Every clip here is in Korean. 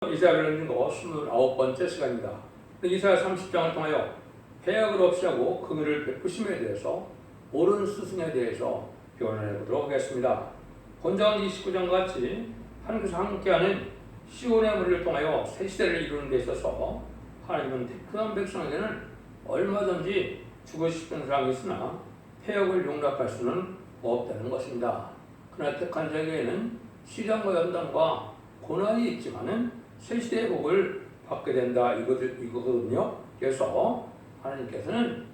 이사야를 읽는 거 29번째 시간입니다. 이사야 30장을 통하여 해악을 없이하고 긍휼을 베푸심에 대해서 옳은 스승에 대해서 변론해 보도록 하겠습니다. 본전 29장과 같이 하나님께서 함께하는 시온의 무리를 통하여 새 시대를 이루는 데 있어서 하나님은 택한 백성에게는 얼마든지 주고 싶은 사람이 있으나 해악을 용납할 수는 없다는 것입니다. 그러나 택한 자에게는 시련과 연단과 고난이 있지만은 새 시대의 복을 받게 된다 이거거든요. 그래서 하나님께서는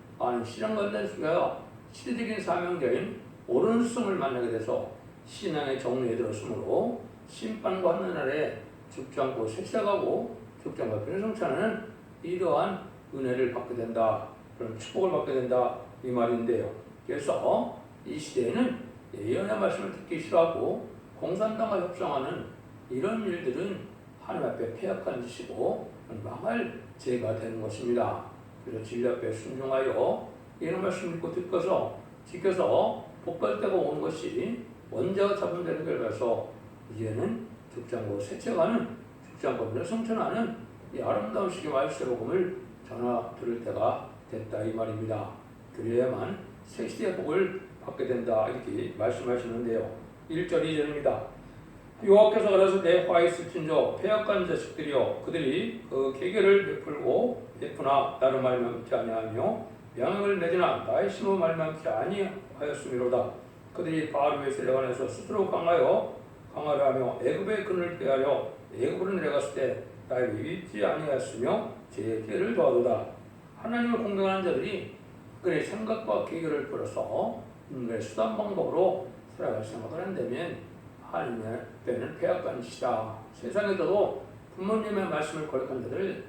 시련과 연단 속에서 시대적인 사명자인 옳은 스승을 만나게 돼서 신앙의 정리에 들었으므로 심판과 하는 날에 죽지 않고 새 시작하고 죽지 않고 변성차는 이러한 은혜를 받게 된다. 그런 축복을 받게 된다 이 말인데요. 그래서 이 시대에는 예언의 말씀을 듣기 싫어하고 공산당과 협상하는 이런 일들은 하나님 앞에 패역한 짓이고 망할 죄가 되는 것입니다. 그래서 진리 앞에 순종하여 예언의 말씀 믿고 지켜서 복받을 때가 오는 것이 원자가 잡은 되는 결과서 이제는 죽지 않고 세쳐가는 죽지 않고 성천하는 이 아름다운 시기 말씀의 복음을 전하 들을 때가 됐다 이 말입니다. 그래야만 새 시대의 복을 받게 된다 이렇게 말씀하시는데요. 1절 2절입니다. 여호와께서 그래서 내 화에 스친저 패역한 자식들이여 그들이 그 계계를 베푸나 나를 말미암지 아니하며 양을 맺으나 나의 심을 말미암지 아니하였음이로다. 그들이 바로의 세력 안에서 스스로 강하려 하며 애굽의 근을 빼하려 애굽으로 내려갔을 때 나의 믿지 아니하였으며 제 죄를 더하도다. 하나님을 공경하는 자들이 그의 생각과 계계를 풀어서 인간의 수단 방법으로 살아갈 생각을 한다면 하나님의 때는 패역한 짓이다. 세상에서도 부모님의 말씀을 거역한 자들을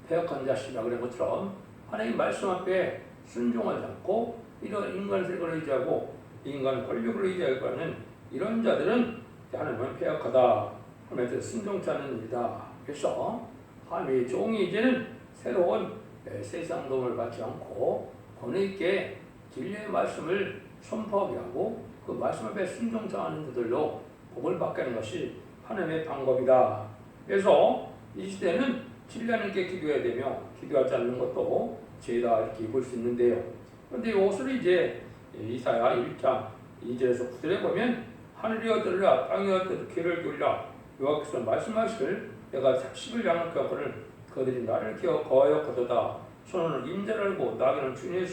패역한 자식이라 그런 것처럼 하나님 말씀 앞에 순종하지 않고 이런 인간 세력을 의지하고 인간 권력을 의지하는 이런 자들은 하나님은 패역하다 하면서 순종치 않는 일이다. 그래서 하나님의 종이 이제는 새로운 세상 도움을 받지 않고 권위 있게 진리의 말씀을 선포하게 하고 그 말씀 앞에 순종하는 자들로 복을 받게 하는 것이 하나님의 방법이다. 그래서 이 시대는 진리 하나님께 기도해야 되며 기도하지 않는 것도 죄다 이렇게 볼 수 있는데요. 그런데 이것을 이제 이사야 1장 2절에서 9절에 보면 하늘이여 들으라 땅이여 들으라 귀를 기울이라 여호와께서 말씀하시길 내가 작식을 양육하거늘 그들이 나를 기어 거하였거도다. 손은 임자를 알고 나귀는 주님의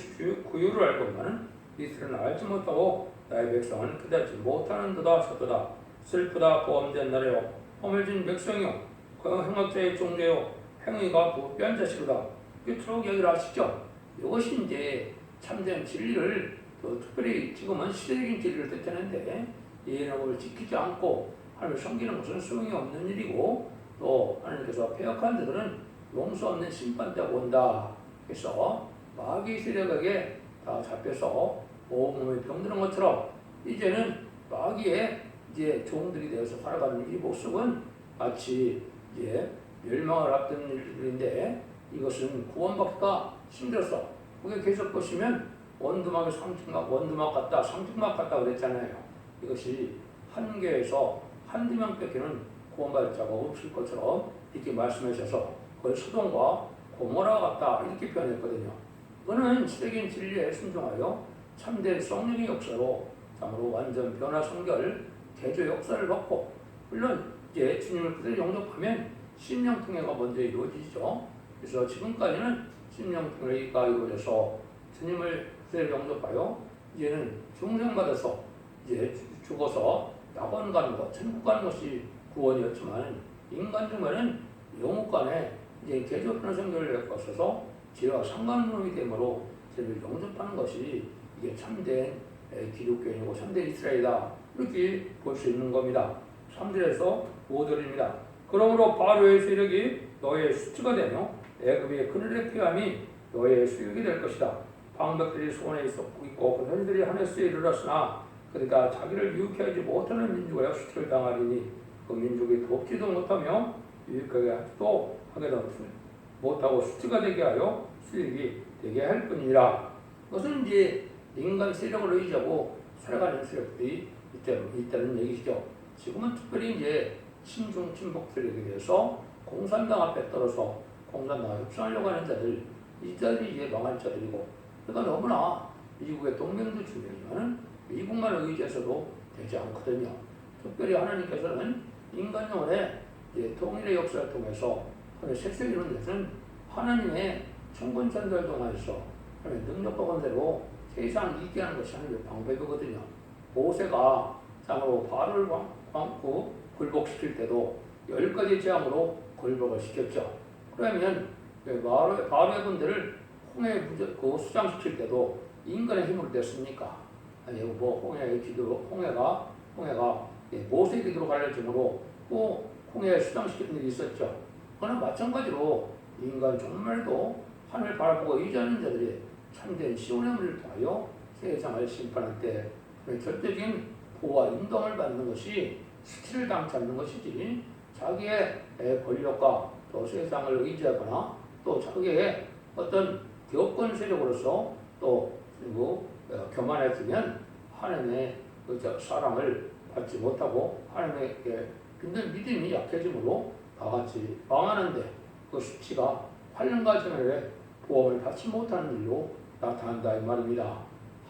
구유를 알고만은 이스라엘은 알지 못하고 나의 백성은 깨닫지 못하는도다 섰도다. 슬프다 보험된 날에요 허물진 백성이요 행악자의 종자요 행위가 부패한 자식이다. 끝으로 얘기를 하시죠. 이것이 이제 참된 진리를 또 특별히 지금은 시대적인 진리를 뜻하는데 예언을 지키지 않고 하나님을 섬기는 것은 소용이 없는 일이고 또 하나님께서 패역한 자들은 용서 없는 심판 때가 온다. 그래서 마귀 세력에게 다 잡혀서 온몸에 병드는 것처럼 이제는 마귀의 이제 종들이 되어서 살아가는 이 모습은 마치 이제 멸망을 앞둔 일들인데 이것은 구원받기가 힘들어서 그게 계속 보시면 원두막 같다 상중막 같다 그랬잖아요. 이것이 한 개에서 한두 명 뺏기는 구원받을 자가 없을 것처럼 이렇게 말씀하셔서 그걸 소돔과 고모라 같다 이렇게 표현했거든요. 이거는 시대적인 진리에 순종하여 참된 성령의 역사로 참으로 완전 변화 성결 개조 역사를 받고 물론 이제 주님을 그대로 영접하면 심령통회가 먼저 이루어지죠. 그래서 지금까지는 심령통회가 이루어져서 주님을 그대로 영접하여 이제는 중생받아서 이제 죽어서 낙원 가는 것, 천국 가는 것이 구원이었지만 인간 중에는 영국 간에 이제 개조 변화 성결을 거쳐서 죄와 상관론이 되므로 죄를 영접하는 것이 이게 참된 기독교인이고 참된 이스라엘이다. 이렇게 볼 수 있는 겁니다. 3절에서 5절입니다. 그러므로 바로의 세력이 너의 수치가 되며 애굽의 그늘의 피함이 너의 수육이 될 것이다. 방백들이 손에 있고 그 현들이 하늘에 이르렀으나 그러니까 자기를 유익하게 하지 못하는 민족에 수치를 당하리니 그 민족이 돕지도 못하며 유익하게 하지도 하게도 못하고 수치가 되게 하여 수익이 되게 할 뿐이라. 그것은 이제 인간 세력을 의지하고 살아가는 세력들이 있다는 얘기죠. 지금은 특별히 이제 친중 친북들에게 대해서 공산당 앞에 떨어서 공산당과 협상하려고 하는 자들, 이 자들이 이제 망할 자들이고, 그러니까 너무나 미국의 동맹도 중요하지만 미국만 의지해서도 되지 않거든요. 특별히 하나님께서는 인간 영혼의 통일의 역사를 통해서 세상 이루는 것은 하나님의 천군천사를 통해서 하나님의 능력과 권세로 세상을 이기게 하는 것이 하나님의 방법이거든요. 모세가 땅으로 바로를 굴복시킬 때도 10가지 재앙으로 굴복을 시켰죠. 그러면 바로의 군대를 홍해에 수장시킬 때도 인간의 힘으로 됐습니까? 아니 홍해가 모세의 기도로 갈라짐으로 또 홍해에 수장시키는 일이 있었죠. 그러나 마찬가지로 인간 정말도 하늘 바라보고 의지하는 자들이 참된 시온의 물을 통하여 세상을 심판할 때 절대적인 보호와 인도를 받는 것이 스틸을 당치 않는 것이지, 자기의 권력과 또 세상을 의지하거나 또 자기의 어떤 기업권 세력으로서 또 그리고 교만해지면 하나님의 사랑을 받지 못하고 하나님에게 근데 믿음이 약해짐으로 다 같이 망하는데 그 수치가 8년간 전에 보험을 받지 못하는 일로 나타난다 이 말입니다.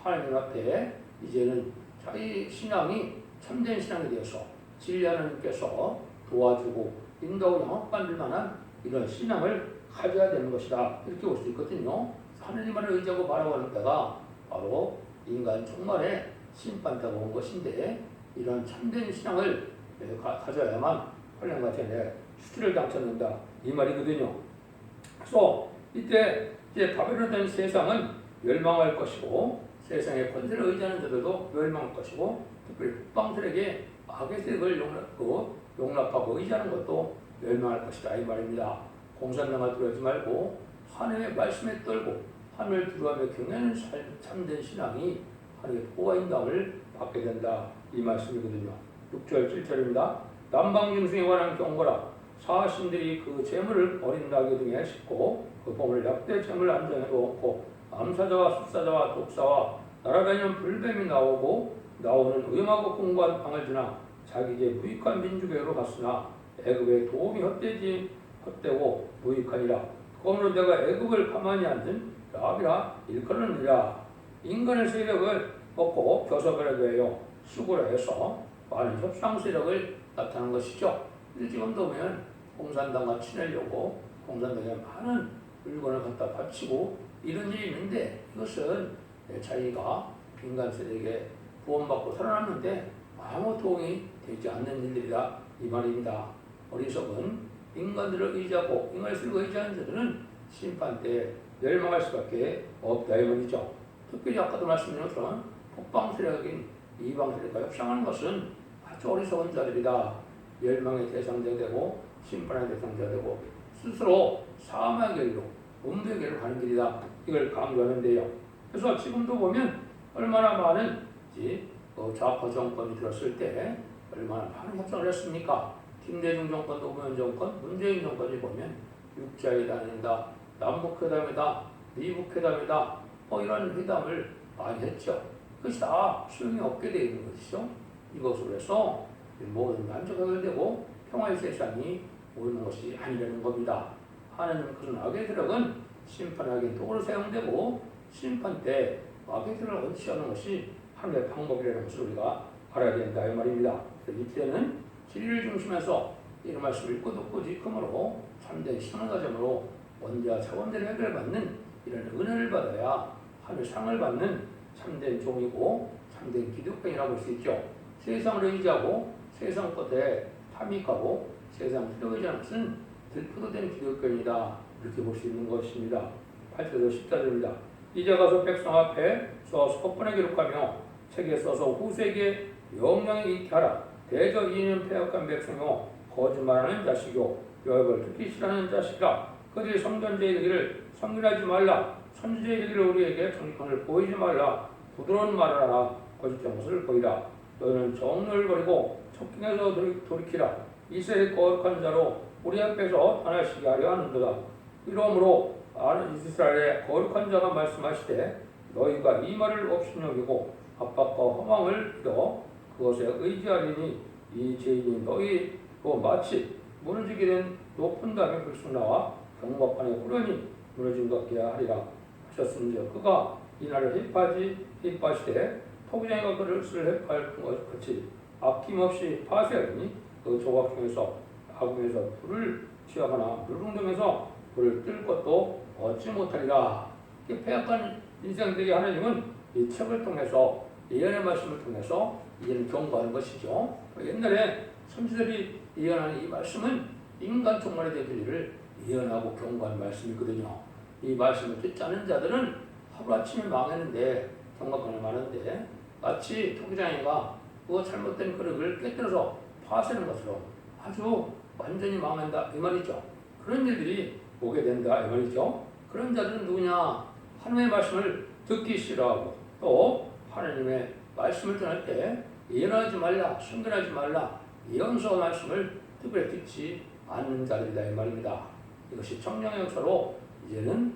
하나님 앞에 이제는 자기 신앙이 참된 신앙에 대해서 진리 하나님께서 도와주고 인도하고 영업받을 만한 이런 신앙을 가져야 되는 것이다, 이렇게 볼 수 있거든요. 하나님만을 의지하고 바라보는 때가 바로 인간 종말의 심판대가 온 것인데, 이런 참된 신앙을 가져야만 8년간 전에 수치를 당쳤는다 이 말이거든요. 그래서 이때 이제 바벨론 된 세상은 멸망할 것이고, 세상의 권세를 의지하는 자들도 멸망할 것이고, 특별히 북방들에게 악의 세력을 용납하고 의지하는 것도 멸망할 것이다 이 말입니다. 공산당을 두려워하지 말고 하나님의 말씀에 떨고 하늘을 두려워하며 경외하는 참된 신앙이 하나님의 보호와 인도함을 받게 된다 이 말씀이거든요. 6절 7절입니다. 남방짐승에 관한 경고라. 사신들이 그 재물을 어린 나귀 등에 싣고 그 보물 약대 재물 안장에 놓고 암사자와 숫사자와 독사와 날아다니는 불뱀이 나오는 위험하고 공고한 방을 지나 자기의 무익한 민족에로 갔으나 애굽의 도움이 헛되고 무익하니라. 그러므로 내가 애굽을 가만히 앉은 라비라 일컬었느니라. 인간의 세력을 먹고 교섭하려고 해요. 수고를 해서 많은 협상 세력을 나타낸 것이죠. 근데 지금도 보면 공산당과 친하려고 공산당에 많은 물건을 갖다 바치고 이런 일이 있는데, 이것은 자기가 인간 세력에 구원받고 살아났는데 아무 도움이 되지 않는 일들이다 이 말입니다. 어리석은 인간들을 의지하고 인간을 쓰고 의지하는 자들은 심판 때 멸망할 수밖에 없다 이 말이죠. 특별히 아까도 말씀드린 것처럼 북방 세력인 이방 세력과 협상하는 것은 아주 어리석은 자들이다. 멸망의 대상자가 되고 심판의 대상자가 되고 스스로 사망의 길로 음부의 길로 가는 길이다, 이걸 강조하는데요. 그래서 지금도 보면 얼마나 많은 좌파 정권이 들었을 때 얼마나 많은 협상을 했습니까? 김대중 정권, 노무현 정권, 문재인 정권이 보면 육자회담이다, 남북회담이다, 미북회담이다, 이런 회담을 많이 했죠. 그것이 다 소용이 없게 되어 있는 것이죠. 이것으로 해서 모든 만족하게 되고 평화의 세상이 오는 것이 아니라는 겁니다. 하나님은 그런 악의 세력은 심판하기 도구로 사용되고, 심판 때 악의 세력을 원치하는 것이 하나님의 방법이라는 것을 우리가 알아야 된다 이 말입니다. 이때는 진리를 중심해서 이런 말씀을 읽고 듣고 지금으로 참된 신앙을 가짐으로 원죄와 차원대로 해결받는 이런 은혜를 받아야 하늘 상을 받는 참된 종이고 참된 기독교인이라고 볼 수 있죠. 세상을 의지하고 세상 것에 탐닉하고 세상 의지하는 것은 들포도된 기독교인이다, 이렇게 볼 수 있는 것입니다. 8절에서 10절입니다. 이제 가서 백성 앞에 써서 헛번에 기록하며 책에 써서 후세에게 영영히 있게 하라. 대저 이는 패역한 백성이요 거짓말하는 자식이요 여호와를 듣기 싫어하는 자식이라. 그들이 성전제에 이르기를 성결하지 말라. 선지자에 이르기를 우리에게 정직함을 보이지 말라. 부드러운 말을 하라. 거짓된 것을 보이라. 너희는 정를 버리고 척경에서 돌이키라. 이스라엘 거룩한 자로 우리 앞에서 떠나시게 하려 하는도다. 이러므로 아는 이스라엘의 거룩한 자가 말씀하시되 너희가 이 말을 업신여기고 압박과 허망을 빌어 그것에 의지하리니 이 죄인이 너희 또 마치 무너지게 된 높은 담에 불쑥 나와 경박판에 후련히 무너진 것 같게 하리라 하셨음즉 그가 이날을 힙하시되 토기장이가 그를 힙할 것 같이 아낌없이 파쇄하니 그 조각 중에서 아궁에서 불을 취하거나 물웅덩에서 불을 뜰 것도 얻지 못하리라. 이 패역한 인생들에게 하나님은 이 책을 통해서 예언의 말씀을 통해서 이제는 경고하는 것이죠. 옛날에 선지자들이 예언하는 이 말씀은 인간 종말에 대한 일을 예언하고 경고하는 말씀이거든요. 이 말씀을 듣지 않은 자들은 하루아침에 망했는데 경각관을 많은데 마치 토기장이가 그 잘못된 그릇을 깨뜨려서 파쇄하는 것처럼 아주 완전히 망한다 이 말이죠. 그런 일들이 오게 된다 이 말이죠. 그런 자들은 누구냐? 하나님의 말씀을 듣기 싫어하고 또 하나님의 말씀을 전할 때 예언하지 말라, 순결하지 말라, 예언서 말씀을 특별히 듣지 않는 자들이다 이 말입니다. 이것이 청량의 역사로 이제는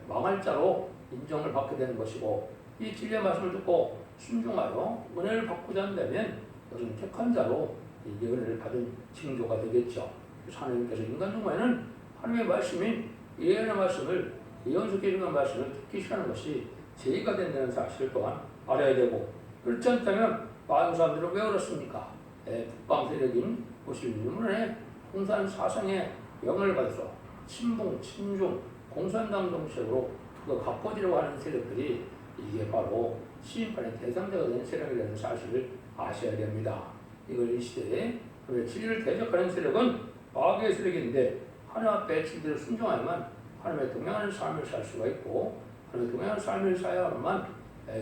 망할 자로 인정을 받게 되는 것이고 이 진리의 말씀을 듣고 순종하여 은혜를 받고자 한다면 이것은 택한 자로 이 은혜를 받은 징조가 되겠죠. 그래서 하나님께서 인간 중에는 하나님의 말씀인 예언의 말씀을 예언서에 있는 말씀을 듣기 싫어하는 것이 죄가 된다는 사실을 또한 알아야 되고 그렇지 않다면 많은 사람들은 왜 그렇습니까? 북방 세력인 무슬림문의 공산 사상의 영향을 받아서 친북, 친중, 공산당 정책으로 그거 바꿔지려고 하는 세력들이 이게 바로 시인판의 대상자가 되는 세력이라는 사실을 아셔야 됩니다. 이걸 이 시대에 진리를 대적하는 세력은 마귀의 세력인데 하나님 앞에 진리를 순종하야만 하나님의 동행하는 삶을 살 수가 있고 하나님의 동행하는 삶을 살아야만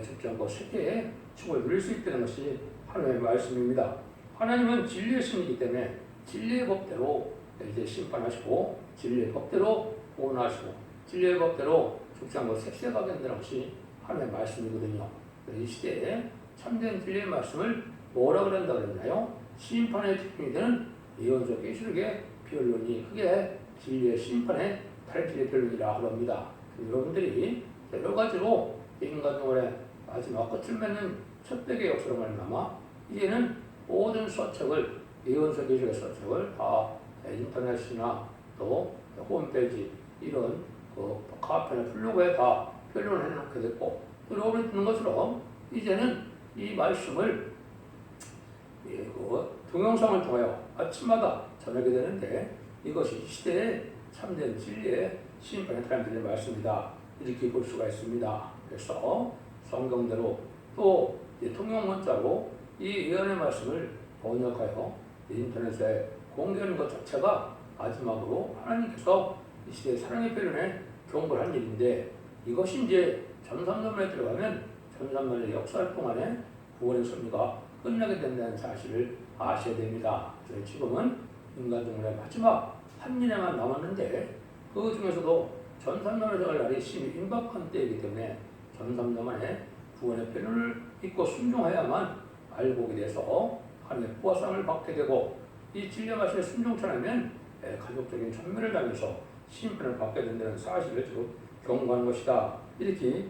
죽지 않고 세계에 축을 누릴 수 있다는 것이 하나님의 말씀입니다. 하나님은 진리의 신이기 때문에 진리의 법대로 이제 심판하시고 진리의 법대로 구원하시고 진리의 법대로 죽지 않고 색색하게 한다는 것이 하나님의 말씀이거든요. 이 시대에 참된 진리의 말씀을 뭐라 그런다 그랬나요? 심판의 집중이 되는 예언서 계시록의 변론이 그게 진리의 심판의 탈진의 변론이라 합니다. 여러분들이 여러 가지로 인간동안의 마지막 끝을 맺는 첫 백의 역사로 말미암아 이제는 모든 서책을 예언서 계시록의 서책을 다 인터넷이나 또 홈페이지 이런 카페나 블로그에 다 변론을 해놓게 됐고 또 여러분이 듣는 것처럼 이제는 이 말씀을 동영상을 통하여 아침마다 전하게 되는데 이것이 시대의 참된 진리의 심판의 타임들의 말씀이다 이렇게 볼 수가 있습니다. 그래서 성경대로 또 통용 문자로 이 예언의 말씀을 번역하여 인터넷에 공개하는 것 자체가 마지막으로 하나님께서 이 시대의 사랑의 표현에 경고를 한 일인데 이것이 이제 전삼년에 들어가면 전삼년의 역사 동안에 구원의 섭리가 끝나게 된다는 사실을 아셔야 됩니다. 그래서 지금은 인간 종말의 마지막 한 일에만 남았는데 그 중에서도 전삼년에 들어갈 날이 심히 임박한 때이기 때문에 전삼년만에 구원의 표현을 믿고 순종해야만 알고 오게 돼서 하나님의 보호상을 받게 되고 이 진리의 말씀에 순종치 않으면 가족적인 천멸을 당해서 심판을 받게 된다는 사실을 지금 경고하는 것이다. 이렇게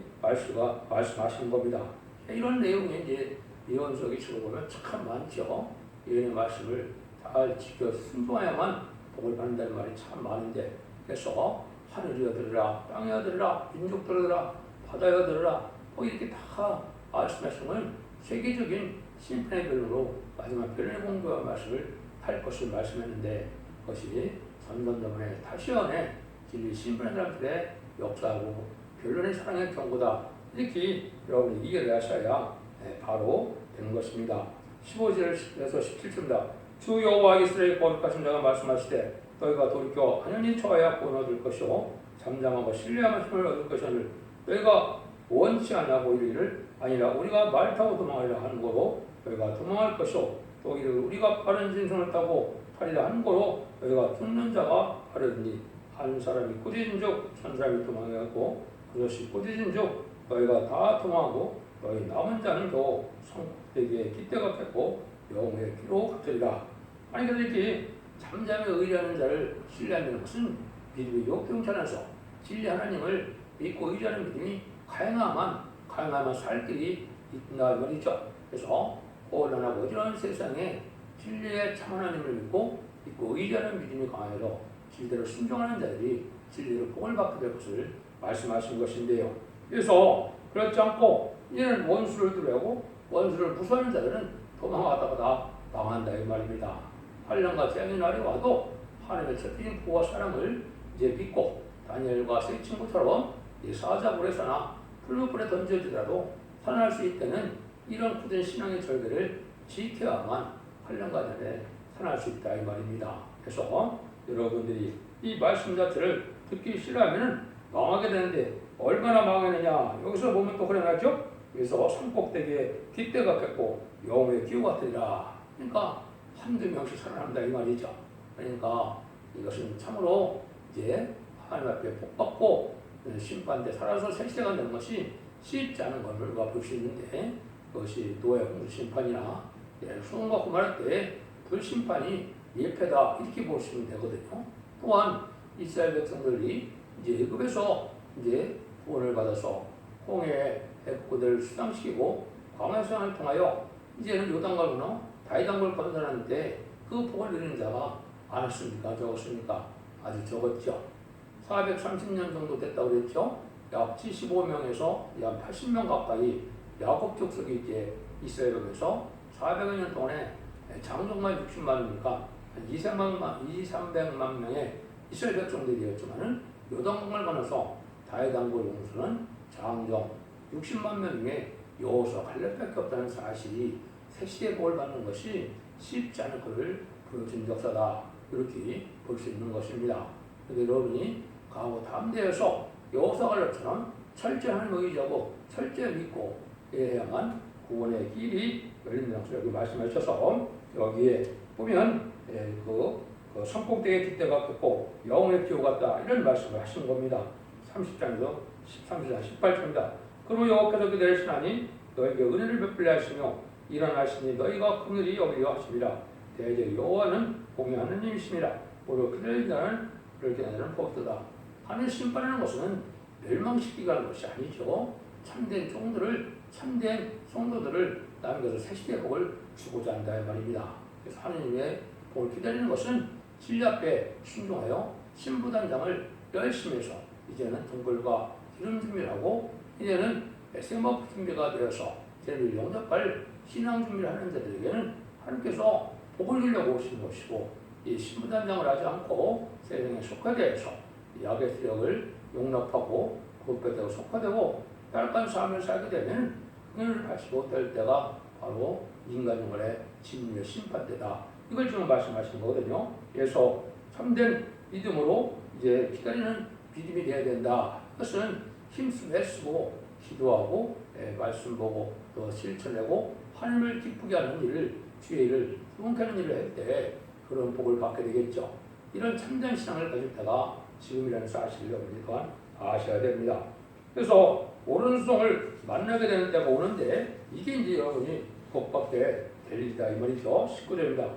말씀하시는 겁니다. 이런 내용이 이제 예언서기 읽어보면 참 많죠. 예언의 말씀을 잘 지켜 순종해야만 복을 받는다는 말이 참 많은데 그래서 하늘이여 들으라, 땅이여 들으라, 민족들여 들으라, 바다여 들으라 이렇게 다 말씀하시면 세계적인 심판의 변론으로 마지막 변론의 공부와 말씀을 할 것을 말씀했는데 그것이 전전전에 다시 연해 진리 심판의 사람들의 역사하고 변론의 사랑의 경고다 이렇게 여러분이 이해를 하셔야 바로 되는 것입니다. 15절에서 17절입니다. 주 여호와 이스라엘 거룩하신 자가 말씀하시되 너희가 돌이켜 하나님 처하여 구원 얻을 것이요 잠잠하고 신뢰하며 힘을 얻을 것이오늘 너희가 원치 않냐고 이르기를 아니라 우리가 말 타고 도망하리라 하는 거로 너희가 도망할 것이요 또 이르기를 우리가 빠른 진성을 타고 타리라 하는 거로 너희가 듣는 자가 하려니 한 사람이 꾸짖은즉 천 사람이 도망하고 그것이 꾸짖은즉 너희가 다 도망하고 너희 남은 자는 겨우 성에게 깃대가 뺏고 영웅의 피로 갚으리라. 아니 그래서 이렇게 잠잠에 의지하는 자를 신뢰하는 것은 믿음이 역경치 않아서 진리 하나님을 믿고 의지하는 믿음이 가능하면 살 길이 있다 말이죠. 그래서 혼란하고 어지러운 세상에 진리의 참 하나님을 믿고 의지하는 믿음이 강해서 진리대로 순종하는 자들이 진리로 복을 받게 될 것을 말씀하신 것인데요. 그래서 그렇지 않고 이제는 원수를 두려고 원수를 무서워하는 자들은 도망하다가 다 망한다 이 말입니다. 환난과 재앙의 날이 와도 하나님의 천대인 보호와 사랑을 이제 믿고 다니엘과 세 친구처럼 이 사자굴에서나 풀무불에 던져지더라도 살아날 수 있다는 이런 굳은 신앙의 절개를 지켜야만 환난과 전에 살아날 수 있다 이 말입니다. 그래서 여러분들이 이 말씀 자체를 듣기 싫어하면 망하게 되는데 얼마나 망하느냐 여기서 보면 또 그래놨죠. 그래서 산꼭대기에 깃대가 겠고 영웅의 기호 같으리라. 그러니까 한두 명씩 살아난다 이 말이죠. 그러니까 이것은 참으로 이제 하나님 앞에 복받고 심판대 살아서 생시대가 되는 것이 쉽지 않은 것을 우리가 볼 수 있는데 그것이 노예 홍수 심판이나 수능과 구말할 때 불심판이 예패다 이렇게 볼 수 있는 되거든요. 또한 이스라엘 백성들이 이제 애굽에서 이제 구원을 받아서 홍해의 애국들을 수상시키고 광야생활을 통하여 이제는 요단강 건너 다이강을 건너는데 그 복을 누리는 자가 많았습니까? 적었습니까? 아주 적었죠. 430년 정도 됐다고 그랬죠. 약 75명에서 약 80명 가까이 야곱 족속이 이제 이스라엘에서 400여 년 동안에 장정만 60만이니까 한 200~300만 명의 이스라엘 백성들이 되었지만은 요단강을 건너서 다이강굴 용수는 장정 60만 명 중에 여호수아 갈렙밖에 없다는 사실이 새시대의 복을 받는 것이 쉽지 않을 것을 보여준 역사다 이렇게 볼 수 있는 것입니다. 그런데 여러분이 강하고 담대해서 여호수아 갈렙처럼 철저히 하나님을 의지하고 철저히 믿고 해야만 구원의 길이 열린다고 여기 말씀하셔서 여기에 보면 그 산꼭대기에 깃대가 겠고 영웅의 기호 같다 이런 말씀을 하시는 겁니다. 30장에서 13장 18절입니다. 그러므로 여호와께서 그들의 신하니 너에게 은혜를 베풀려 하시며 일어나시니 너희가 긍휼히 여기려 하심이라. 대제 여호와는 공의하는 하나님이심이라. 오히려 그들의 자는 그렇게 하는 법도다. 하늘 심판하는 것은 멸망시키기 하는 것이 아니죠. 참된 종들을 참된 성도들을 남겨서 새시대의 복을 주고자 한다 이 말입니다. 그래서 하느님의 복을 기다리는 것은 진리 앞에 순종하여 신부단장을 열심히 해서 이제는 등불과 기름 준비를 하고 이제는 생목 준비가 되어서 이제는 영접할 신앙 준비를 하는 자들에게는 하나님께서 복을 주려고 오신 것이고 이 신부단장을 하지 않고 세상에 속화되어서 약의 세력을 용납하고 그것에 속화되고 약간 삶을 살게 되면 그를 받지 못할 때가 바로 인간생활의 진리의 심판대다. 이걸 지금 말씀하시는 거거든요. 그래서 참된 믿음으로 이제 기다리는 믿음이 되어야 된다. 그것은 힘쓰고 애쓰고 기도하고 말씀 보고 또 실천하고 하나님을 기쁘게 하는 일을 주의 일을 부흥하는 일을 할 때 그런 복을 받게 되겠죠. 이런 참된 신앙을 가질 때가 지금이라는 사실을 여러분이 또한 아셔야 됩니다. 그래서 옳은 수송을 만나게 되는 때가 오는데 이게 이제 여러분이 복받게 될 일이다 이 말이죠. 19절입니다.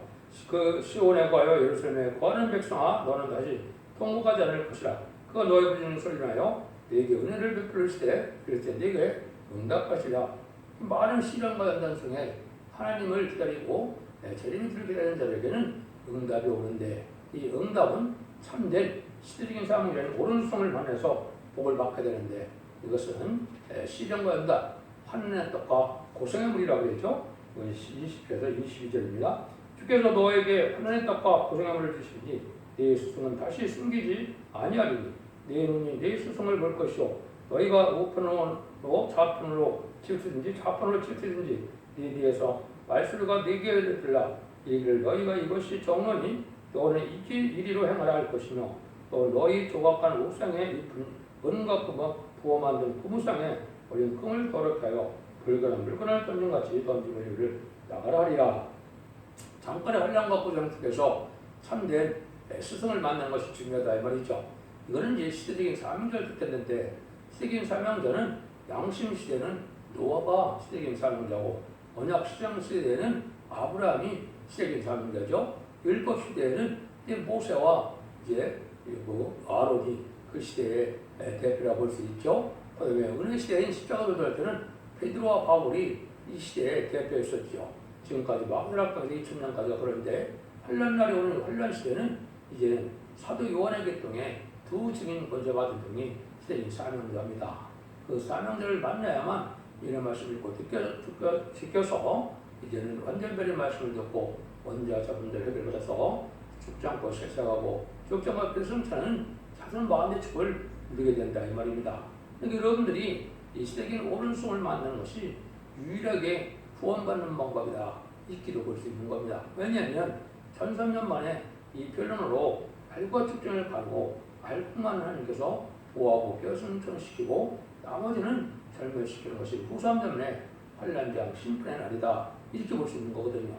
그 시온에 거하여 예루살렘에 거하는 백성아 너는 다시 통곡하지 않을 것이라. 그가 너의 부르짖는 소리를 하여 네게 은혜를 베풀으시되 그럴 때 네게 응답하시라. 많은 시련과 연단성에 하나님을 기다리고 재림을 기다리는 자들에게는 응답이 오는데 이 응답은 참된 시대적인 삶이라는 옳은 수송을 만나서 복을 받게 되는데 이것은 시련과 연단, 환난의 떡과 고생의 물이라고 그랬죠. 20절에서 22절입니다. 주께서 너에게 환난의 떡과 고생의 물을 주시니 네 수송은 다시 숨기지 아니하리니 네 눈이 네 수송을 볼 것이요 너희가 우편으로 좌편으로 치우치든지 좌편으로 치우치든지 네 뒤에서 말소리가 네게 들라 이를 너희가 이것이 정언이 너는 이리로 행하라 할 것이며 또 너희 조각한 옥상에 잎은 은과 금과 부어 만든 부무상에 어린 끈을 더럽혀요 불건한 물건을 던진같이 던지는 일을 나가라 하리라. 잠깐의 환난과 고생 속에서 참된 스승을 만나는 것이 중요하다 이 말이죠. 이거는 이제 시대적인 사명자를 뜻했는데 시대적인 사명자는 양심 시대는 노아가 시대적인 사명자고 언약 시장 시대에는 아브라함이 시대적인 사명자죠. 율법 시대에는 모세와 이제 아론이 그 시대의 대표라고 볼 수 있죠. 그다음에 은혜 시대인 십자가 도할 때는 베드로와 바울이 이 시대의 대표였었죠. 지금까지 마그라까지 2000년까지가 그런데 환란날이 오는 환란 시대는 이제는 사도 요한의 계통에 두 증인 권세받은 종이 시대인 사명자입니다. 그 사명자를 만나야만 이런 말씀을 읽고 지켜서 이제는 완전별의 말씀을 듣고 원자 자분들 회개를 받아서 죽지 않고 세상하고 죽지 않고 пер성차는 자손 마음의 축을 누리게 된다 이 말입니다. 그러니까 여러분들이 이 시대적인 오른송을 만나는 것이 유일하게 구원받는 방법이다. 있기도 볼 수 있는 겁니다. 왜냐하면 1300년 만에 이 변론으로 알과 축전을 가고 알뿐만 하나님께서 보호하고 뼈순천시키고 나머지는 절멸시키는 것이 후삼전에 환란장 심판의 날이다. 이렇게 볼 수 있는 거거든요.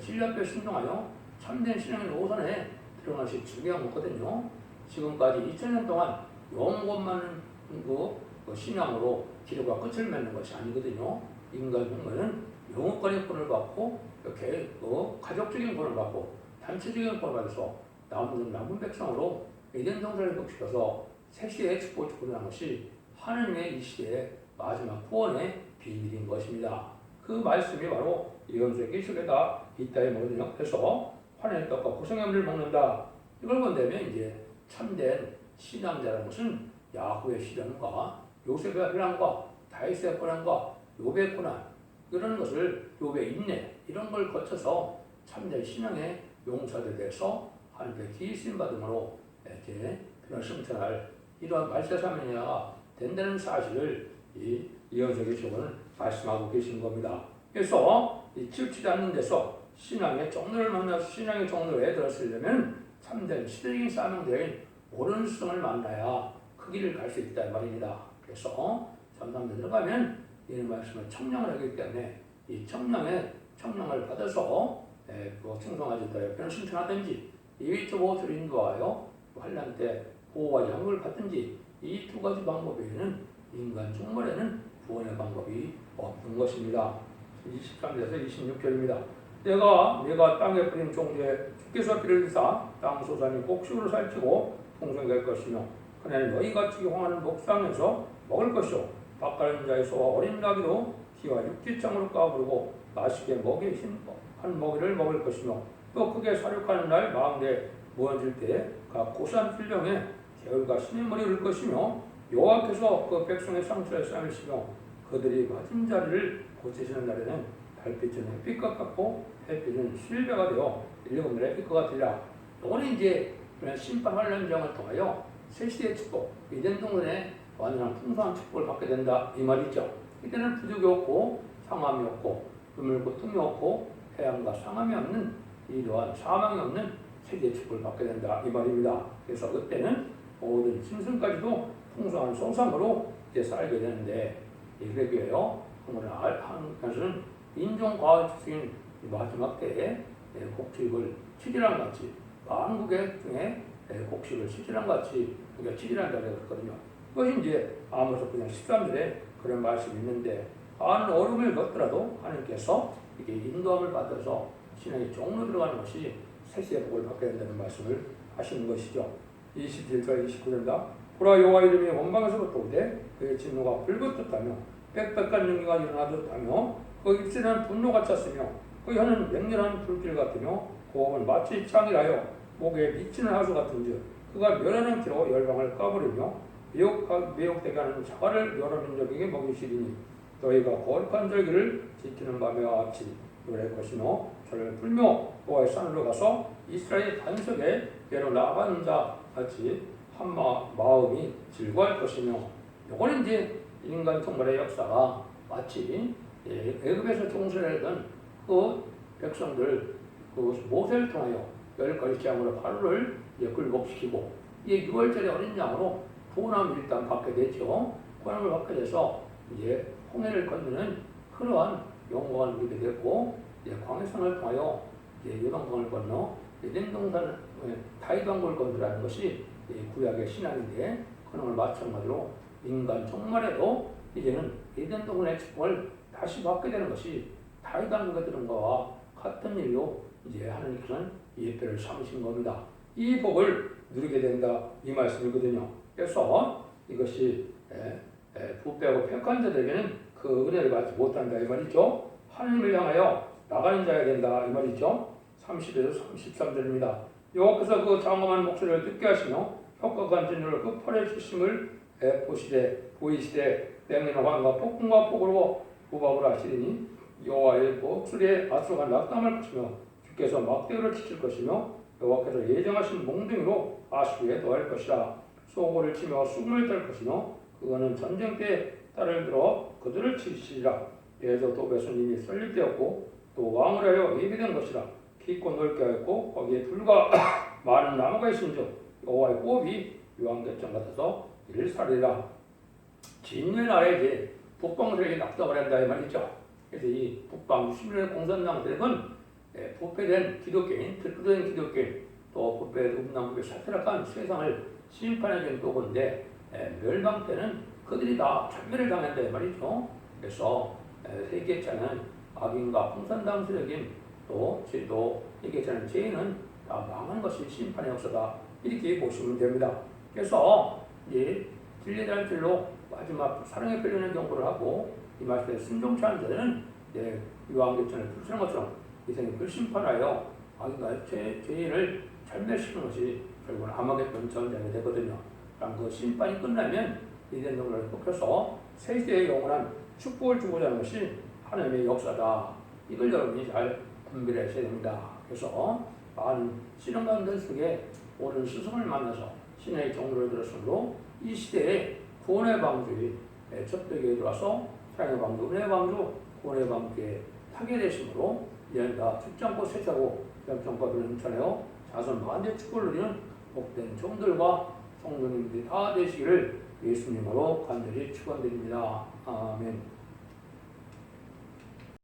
진리 앞에 순종하여 참된 신앙의 노선에 들어가시 중요한 거거든요. 지금까지 2000년 동안 영원 많은 그 신앙으로 기록과 끝을 맺는 것이 아니거든요. 인간 흉내는 영혼권의 권을 받고 이렇게 가족적인 권을 받고 단체적인 권을 받아서 남은 백성으로 에덴 동산을 회복시켜서 새 시대의 축복을 주고자 것이 하나님의 이 시대의 마지막 구원의 비밀인 것입니다. 그 말씀이 바로 예언서의 기술에다 있다의 뭐거든요. 그래서 하나님의 떡과 고생의 물을 먹는다. 이걸 본다면 이제 참된 신앙자라는 것은 야후의 시련과 요셉의 회랑과 다윗의 고난과 욥의 고난 이런 것을 욥의 인내 이런 걸 거쳐서 참된 신앙의 용사들에 대해서 하나님께 기신 받음으로 이렇게 승천할 이러한 말세사명자가 된다는 사실을 이 예언서의 기록은 말씀하고 계신 겁니다. 그래서 이 치우치지 않는 데서 신앙의 종로를 만나서 신앙의 종로에 들어서려면 참된 시대적인 사명자인 옳은 스승을 만나야 그 길을 갈 수 있다 이 말입니다. 그래서 전담대 들어가면 이런 말씀을 청량을 하기 때문에 이 청량을 받아서 충성하셨다 옆에는 신청하든지 이쪽으로 인도하여 환란 때 보호와 양육을 받든지 이 두 가지 방법 외에는 인간 종말에는 구원의 방법이 없는 것입니다. 23절에서 26절입니다. 내가 땅에 뿌린 종류에 주께서 비를 주사 땅 소산이 곡식으로 살찌고 풍성할 것이며 그날에 너희같이 홍하는 목상에서 먹을 것이요 밭가는 자의 소와 어린 나귀도 기와 육지창으로 까부르고 맛있게 한 먹이를 먹을 것이며 또 크게 사륙하는 날 마음에 무너질 때 각 고산 필령에 개울과 신의 머리를 을 것이며 여호와께서 그 백성의 상처에 쌓으시며 그들이 맞은 자리를 고치시는 날에는 달빛은 햇빛과 같고 햇빛은 실배가 되어 일곱 날의 빛과 같으리라. 이거는 이제 심판 환란장을 통하여 새시대의 축복, 이전 동안에 완전한 풍성한 축복을 받게 된다 이 말이죠. 이때는 부족이 없고 상함이 없고 눈물 고통이 없고 해함과 상함이 없는 이러한 사망이 없는 세계의 축복을 받게 된다 이 말입니다. 그래서 그때는 모든 짐승까지도 풍성한 소상으로 이제 살게 되는데 이래도요. 오늘 한편은 인종과의 특징인 마지막 때에 곡식을 치질랑 같이 만국의 중에 곡식을 치질랑 같이 그러니까 치질한 자리가 그렇거든요. 그것이 이제 아모스 9장 13절에 그런 말씀이 있는데 한 어려움을 겪더라도 하나님께서 이게 인도함을 받아서 신앙의 종로 들어가는 것이 새시의 복을 받게 된다는 말씀을 하시는 것이죠. 27절 29절입니다. 보라 여호와 이름이 원방에서부터 오되 그의 진노가 불붙었다며 빽빽한 능기가 일어나졌다며 그 입술은 분노가 찼으며 그 혀는 맹렬한 불길 같으며 고음은 마치 창이라여 목에 미치는 하수 같은즉 그가 멸하는 피로 열방을 까버리며 미혹되게 하는 자갈을 여러 민족에게 먹이시리니 너희가 거룩한 절기를 지키는 밤에와 같이 노래할 것이며 저를 불며 여호와의 산으로 가서 이스라엘 반석에 예로 나가는 자 같이 한 마음이 즐거워할 것이며 요거는 이제 인간 통발의 역사가 마치 애굽에서 종살이하던 그 백성들 그 모세를 통하여 열 가지 재앙으로 바로를 굴복시키고 이제 6월절에 어린 양으로 부원함을 일단 받게 되죠. 부원함을 받게 돼서 이제 홍해를 건너는 그러한 영광을 누리게 됐고 이제 광해성을 통하여 이제 요단강을 건너 에덴 동산 다윗왕국을 건너라는 것이 구약의 신앙인데 그놈을 마찬가지로 인간 종말에도 이제는 에덴 동산의 축복을 다시 받게 되는 것이 다윗왕국에 들은 것과 같은 일로 이제 하나님께서는 예배를 삼으신 겁니다. 이 복을 누리게 된다 이 말씀이거든요. 그래서 이것이 부패하고 폐역한 자들에게는 그 은혜를 받지 못한다 이 말이죠. 하나님을 향하여 나가는 자가 된다 이 말이죠. 30에서 33절입니다. 여호와께서 그 장엄한 목소리를 듣게 하시며 혁과 진노를 그 팔에 주심을 보이시되 맹인의 환과 폭풍과 폭우로 구박을 하시리니 여호와의 목소리에 아수가 낙담할 것이며 주께서 막대기를 치실 것이며 여호와께서 예정하신 몽둥이로 아수르에 더할 것이라. 소고를 치며 수금을 떨 것이며 그거는 전쟁 때 딸을 들어 그들을 치시리라. 에서 도벳은 이미 설립되었고 또 왕을 하여 예비된 것이라. 깊고 넓게 하였고 거기에 불과 많은 나무가 있은즉 여호와의 호흡이 유황객장 같아서 이를 살리라. 진노의 날에 이제 북방 세력이 낙담을 한다 이 말이죠. 그래서 이 북방 61년 공산당 세력은 부패된 기독교인, 특수된 기독교인, 또 부패 음란부패 사태락한 세상을 심판해준 도구인데 멸망 때는 그들이 다 전멸을 당한다 이 말이죠. 그래서 세계차는 악인과 공산당 세력인 또 세계차는 죄인은 다 망한 것이 심판의 역사다 이렇게 보시면 됩니다. 그래서 이제 진리라는 길로 마지막 사랑에 끌리는 경고를 하고 이 말씀에 순종치 않은 자들은 유황객전을 풀치는 것처럼 이생에 불심판하여 악인과 죄인을 절멸시키는 것이 결국은 아마겟돈 전쟁이 되거든요. 그럼 그 심판이 끝나면 이된 정도를 뽑혀서 세세의 영원한 축복을 주고자 하는 것이 하나님의 역사다. 이걸 여러분이 잘 분별하셔야 됩니다. 그래서 많은 신앙 가운데 속에 옳은 스승을 만나서 신의 정도를 들었으므로 이 시대에 구원의 방주의 첩벽에 들어와서 사랑의 방주, 은혜의 방주, 구원의 방주에 타게 되심으로 이제는 다 죽지 않고 쇠차고 영정법을 넘쳐내어 자손 만대 축복을 누리는 복된 종들과 성도님들이 다 되시기를 예수님으로 간절히 축원드립니다. 아멘.